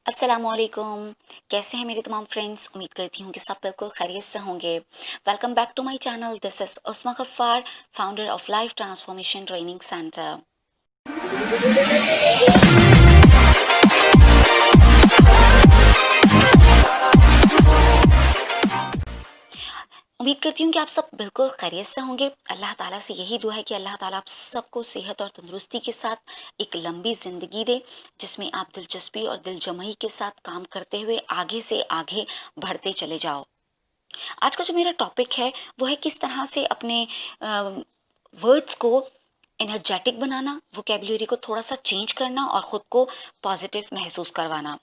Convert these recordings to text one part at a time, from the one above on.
अस्सलामुअलैकुम। कैसे हैं मेरे तमाम फ्रेंड्स? उम्मीद करती हूँ कि सब बिल्कुल खैरियत से होंगे। Welcome back to my channel. This is Usma Gaffar, founder of life transformation training centre. उम्मीद करती हूँ कि आप सब बिल्कुल खैरियत से होंगे। अल्लाह ताला से यही दुआ है कि अल्लाह ताला आप सबको सेहत और तंदुरुस्ती के साथ एक लंबी ज़िंदगी दे, जिसमें आप दिलचस्पी और दिलजमई के साथ काम करते हुए आगे से आगे बढ़ते चले जाओ। आज का जो मेरा टॉपिक है वो है किस तरह से अपने वर्ड्स को एनर्जेटिक बनाना, वोकेबुलरी को थोड़ा सा चेंज करना और ख़ुद को पॉजिटिव महसूस करवाना।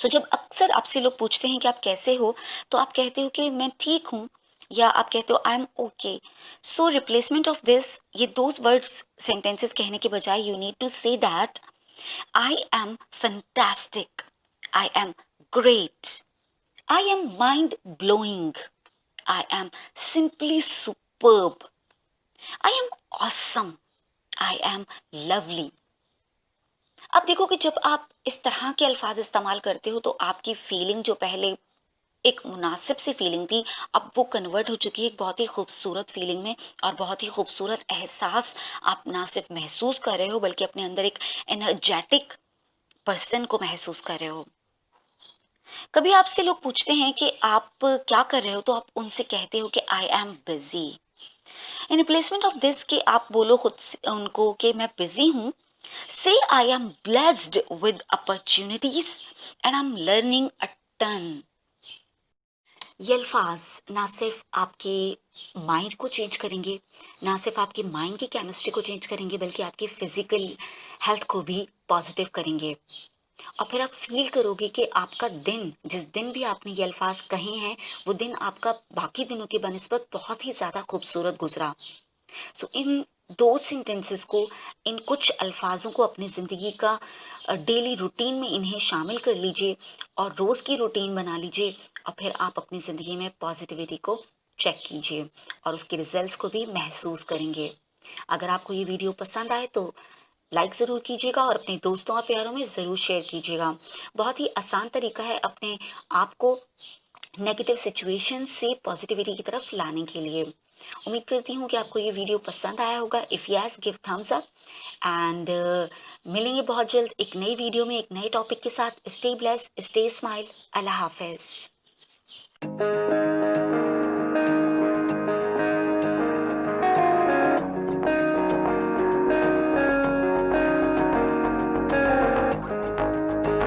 जब अक्सर आपसे लोग पूछते हैं कि आप कैसे हो, तो आप कहते हो कि मैं ठीक हूँ, या आप कहते हो I am okay. Replacement of this, ये दोज वर्ड्स सेंटेंसेस कहने के बजाय you need to say that I am fantastic, I am great, I am mind blowing. I am simply superb. I am awesome. I am lovely. अब देखो कि जब आप इस तरह के अल्फाज इस्तेमाल करते हो तो आपकी फीलिंग जो पहले एक मुनासिब सी फीलिंग थी, अब वो कन्वर्ट हो चुकी है एक बहुत ही खूबसूरत फीलिंग में, और बहुत ही खूबसूरत एहसास आप ना सिर्फ महसूस कर रहे हो बल्कि अपने अंदर एक एनर्जेटिक पर्सन को महसूस कर रहे हो। कभी आपसे लोग पूछते हैं कि आप क्या कर रहे हो, तो आप उनसे कहते हो कि I am busy. In replacement of this कि आप बोलो खुद से उनको कि मैं बिजी हूँ, say I am blessed with opportunities and I am learning a ton. ये अल्फाज ना सिर्फ आपके माइंड को चेंज करेंगे, ना सिर्फ आपके माइंड की केमिस्ट्री को चेंज करेंगे, बल्कि आपकी फिजिकल हेल्थ को भी पॉजिटिव करेंगे। और फिर आप फील करोगे कि आपका दिन, जिस दिन भी आपने ये अल्फाज कहे हैं, वो दिन आपका बाकी दिनों की बनिस्बत बहुत ही ज़्यादा खूबसूरत गुजरा। इन दो सेंटेंसेस को, इन कुछ अल्फाजों को अपनी ज़िंदगी का डेली रूटीन में इन्हें शामिल कर लीजिए और रोज़ की रूटीन बना लीजिए, और फिर आप अपनी ज़िंदगी में पॉजिटिविटी को चेक कीजिए और उसके रिजल्ट्स को भी महसूस करेंगे। अगर आपको ये वीडियो पसंद आए तो लाइक ज़रूर कीजिएगा और अपने दोस्तों और प्यारों में ज़रूर शेयर कीजिएगा। बहुत ही आसान तरीका है अपने आप को नेगेटिव सिचुएशन से पॉजिटिविटी की तरफ लाने के लिए। उम्मीद करती हूँ कि आपको ये वीडियो पसंद आया होगा। If yes, give Thums up and मिलेंगे बहुत जल्द एक नई वीडियो में एक नए टॉपिक के साथ। Stay blessed, stay smile. अल्लाह हाफिज़।